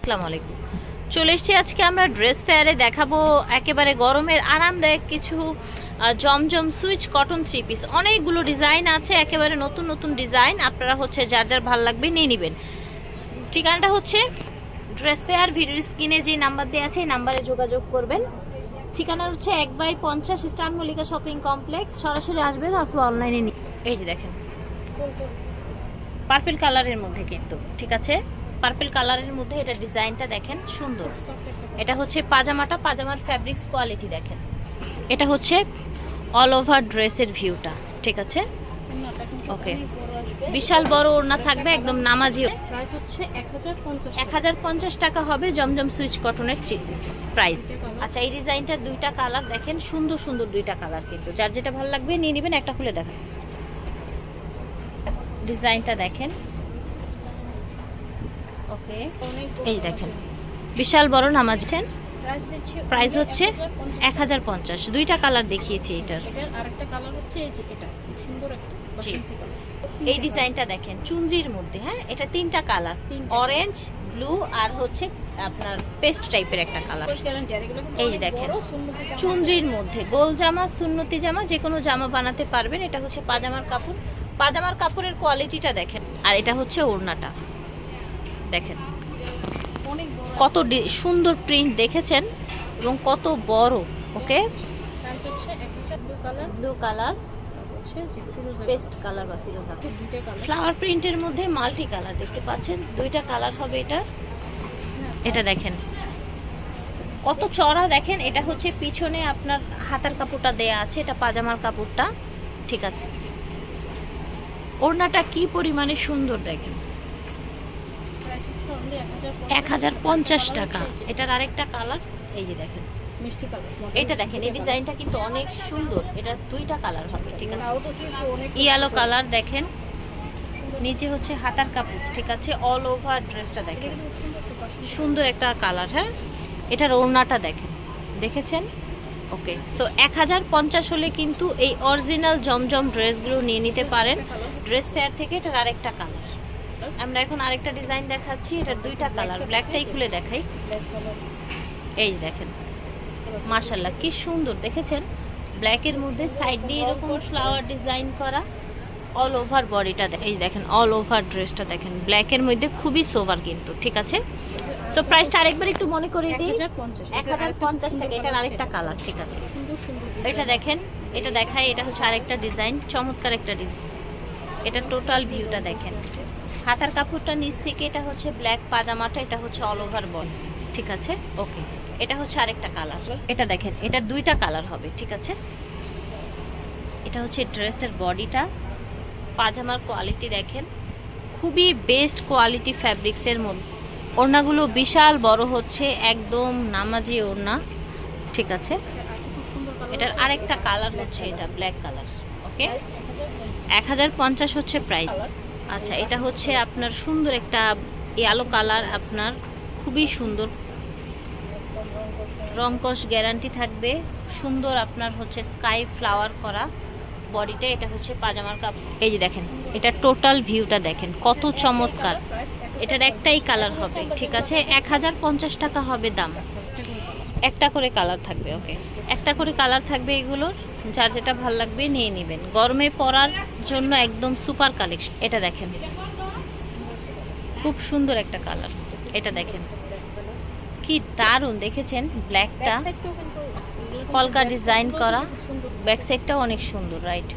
আসসালামু আলাইকুম। চলে এসেছি আজকে আমরা ড্রেস ফেয়ারে দেখাবো একেবারে গরমের আরামদায়ক কিছু জমজম সুইচ কটন থ্রি পিস। অনেকগুলো ডিজাইন আছে, একেবারে নতুন নতুন ডিজাইন। আপনারা হচ্ছে যার যার ভালো লাগবে নিয়ে নেবেন। ঠিকানাটা হচ্ছে ড্রেস ফেয়ার, ভিডিওর স্ক্রিনে যে নাম্বার দেওয়া আছে এই নাম্বারে যোগাযোগ করবেন। ঠিকানা হচ্ছে 1/50 স্টার মল্লিকা শপিং কমপ্লেক্স। সরাসরি আসবেন অথবা অনলাইনে নিয়ে। এই যে দেখেন পার্পল কালারের মধ্যে, কিন্তু ঠিক আছে পার্পল কালারের মধ্যে এটা ডিজাইনটা দেখেন সুন্দর। এটা হচ্ছে পাজামাটা, পাজামার ফ্যাব্রিক্স কোয়ালিটি দেখেন। এটা হচ্ছে অল ওভার ড্রেসের ভিউটা, ঠিক আছে। ওকে, বিশাল বড় ওড়না থাকবে, একদম নামাজি। প্রাইস হচ্ছে 1050 টাকা হবে জমজম সুইচ কটনের প্রাইস। আচ্ছা, এই ডিজাইনটার দুইটা কালার দেখেন, সুন্দর সুন্দর দুইটা কালার, কিন্তু যার যেটা ভালো লাগবে নিয়ে নেবেন। একটা খুলে দেখেন ডিজাইনটা দেখেন। ওকে, এই দেখেন বিশাল বড় নামাজছেন। প্রাইস হচ্ছে 1050। দুইটা কালার দেখিয়েছি এটার। আরেকটা কালার হচ্ছে এই যে এটা সুন্দর একটা বাসন্তী কালার। এই ডিজাইনটা দেখেন চুনরির মধ্যে। হ্যাঁ, এটা তিনটা কালার, অরেঞ্জ, ব্লু আর হচ্ছে আপনার পেস্ট টাইপের একটা কালার। এই যে দেখেন চুনরির মধ্যে গোল জামা, সুন্নতি জামা, যে কোনো জামা বানাতে পারবেন। এটা হচ্ছে পাজামার কাপড়, পাজামার কাপড়ের কোয়ালিটিটা দেখেন। আর এটা হচ্ছে ওড়নাটা দেখেন, কত সুন্দর প্রিন্ট দেখেছেন এবং কত বড়। ওকে, ব্লু কালার, পেস্ট কালার বা ফিরোজা, ফ্লাওয়ার প্রিন্টের মধ্যে মাল্টি কালার দেখতে পাচ্ছেন। দুইটা কালার হবে এটা। এটা দেখেন কত চড়া দেখেন। এটা হচ্ছে পিছনে আপনার হাতার কাপড়টা দেয়া আছে, এটা পাজামার কাপড়টা, ঠিক আছে। ওড়নাটা কি পরিমাণে সুন্দর দেখেন, 1050 টাকা। এটার আরেকটা কালার এই যে দেখেন মিষ্টি কালার। এটা দেখেন, এই ডিজাইনটা কিন্তু অনেক সুন্দর। এটা দুইটা কালার হবে, ঠিক আছে। ইয়েলো কালার দেখেন, নিচে হচ্ছে হাতার কাপড়, ঠিক আছে। অল ওভার ড্রেসটা দেখেন, সুন্দর একটা কালার। হ্যাঁ, এটার ওড়নাটা দেখেন, দেখেছেন। ওকে, সো 1050 হলে কিন্তু এই অরিজিনাল জমজম ড্রেসগুলো নিয়ে নিতে পারেন ড্রেস ফেয়ার থেকে। এটার আরেকটা কালার আমরা এখন আরেকটা ডিজাইন দেখাচ্ছি। এটার দুইটা কালার, ব্ল্যাকটাই খুলে দেখাই। এই দেখেন মাশাআল্লাহ কি সুন্দর দেখেছেন, ব্ল্যাকের মধ্যে সাইড দিয়ে এরকম ফ্লাওয়ার ডিজাইন করা। অল ওভার বডিটা এই দেখেন, অল ওভার ড্রেসটা দেখেন ব্ল্যাকের মধ্যে, খুবই সোভার কিন্তু, ঠিক আছে। সো প্রাইসটা আরেকবার একটু মনে করে দিই, 1050 টাকা। এটার আরেকটা কালার, ঠিক আছে। এটা দেখেন, এটা দেখাই। এটা হচ্ছে আরেকটা ডিজাইন, চমৎকার একটা ডিজাইন। এটা টোটাল ভিউটা দেখেন। হাতার কাপড়টা নিচ থেকে, এটা হচ্ছে ব্ল্যাক পাজামাটা, এটা হচ্ছে অল ওভার বডি, ঠিক আছে। ওকে, এটা হচ্ছে আরেকটা কালার। এটা দেখেন, এটার দুইটা কালার হবে, ঠিক আছে। এটা হচ্ছে ড্রেসের বডিটা, পাজামার কোয়ালিটি দেখেন, খুবই বেস্ট কোয়ালিটি ফ্যাব্রিক্সের মধ্যে। ওড়নাগুলো বিশাল বড় হচ্ছে, একদম নামাজি ওড়না, ঠিক আছে। এটার আরেকটা কালার হচ্ছে এটা ব্ল্যাক কালার। ওকে, 1050 হচ্ছে প্রাইস। আচ্ছা, এটা হচ্ছে আপনার সুন্দর একটা ইয়েলো কালার, আপনার খুবই সুন্দর, রংকশ গ্যারান্টি থাকবে। সুন্দর আপনার হচ্ছে স্কাই ফ্লাওয়ার করা বডিটা। এটা হচ্ছে পাজামার কাপড়। এই যে দেখেন, এটা টোটাল ভিউটা দেখেন কত চমৎকার। এটার একটাই কালার হবে, ঠিক আছে। 1050 টাকা হবে দাম। একটা করে কালার থাকবে। ওকে, একটা করে কালার থাকবে এগুলোর, যার যেটা ভালো লাগবে নিয়ে নেবেন। গরমে পরার জন্য একদম সুপার কালেকশন। এটা দেখেন খুব সুন্দর একটা কালার। এটা দেখেন কি দারুণ দেখেছেন, ব্ল্যাকটা কলকা ডিজাইন করা, ব্যাক সাইডটাও অনেক সুন্দর, রাইট।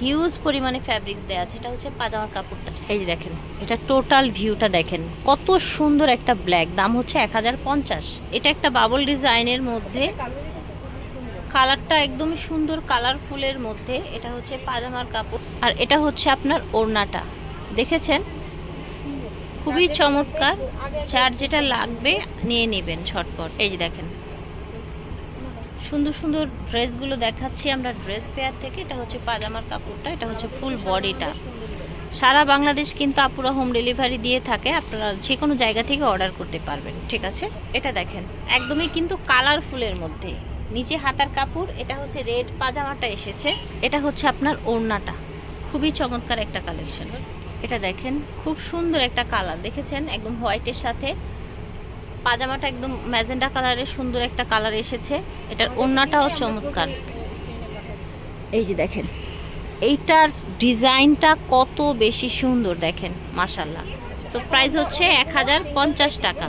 হিউজ পরিমাণে ফ্যাব্রিক্স দেওয়া আছে। এটা হচ্ছে পাজামার কাপড়টা। এই যে দেখেন, এটা টোটাল ভিউটা দেখেন কত সুন্দর একটা ব্ল্যাক। দাম হচ্ছে 1050। এটা একটা বাবল ডিজাইনের মধ্যে, কালারটা একদমই সুন্দর, কালারফুলের মধ্যে। এটা হচ্ছে পাজামার কাপড়, আর এটা হচ্ছে আপনার ওড়নাটা, দেখেছেন খুবই চমৎকার। যার যেটা লাগবে নিয়ে নেবেন ঝটপট। এই যে দেখেন সুন্দর সুন্দর ড্রেসগুলো দেখাচ্ছি আমরা ড্রেস ফেয়ার থেকে। এটা হচ্ছে পাজামার কাপড়টা, এটা হচ্ছে ফুল বডিটা। সারা বাংলাদেশ কিন্তু আপুরা হোম ডেলিভারি দিয়ে থাকে, আপনারা যে কোনো জায়গা থেকে অর্ডার করতে পারবেন, ঠিক আছে। এটা দেখেন একদমই কিন্তু কালারফুলের মধ্যে, নিচে হাতার কাপড়। এটা হচ্ছে রেড পাজামাটা এসেছে। এটা হচ্ছে আপনার ওড়নাটা, খুবই চমৎকার একটা কালেকশন। এটা দেখেন খুব সুন্দর একটা কালার, দেখেছেন একদম হোয়াইটের সাথে পাজামাটা একদম ম্যাজেন্ডা কালারের সুন্দর একটা কালার এসেছে। এটার ওড়নাটাও চমৎকার। এই যে দেখেন এইটার ডিজাইনটা কত বেশি সুন্দর দেখেন, মাশাআল্লাহ। সো প্রাইস হচ্ছে 1050 টাকা।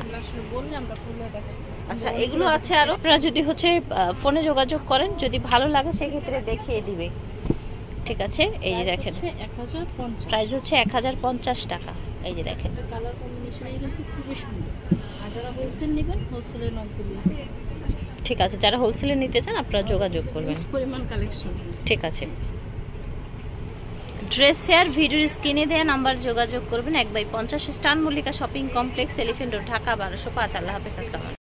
আচ্ছা, এগুলো আছে আরো, আপনারা যদি হচ্ছে ফোনে যোগাযোগ করেন, যদি ভালো লাগে সেক্ষেত্রে দেখিয়ে দিবে। ঠিক আছে, এই যে দেখেন প্রাইস হচ্ছে 1050 টাকা। এই যে দেখেন কালার কম্বিনেশন কিন্তু খুবই সুন্দর। আর যারা হোলসেল নেবেন হোলসেলে নক দিবেন। ঠিক আছে, যারা হোলসেলে নিতে চান আপনারা যোগাযোগ করবেন। পরিমাণ কালেকশন। ঠিক আছে। ড্রেস ফেয়ার ভিডিওর স্ক্রিনে দেওয়া নাম্বার যোগাযোগ করবেন। 1/50 star Mallika shopping complex, elephant road, Dhaka 1205। আল্লাহ হাফেজ, আসসালামু আলাইকুম।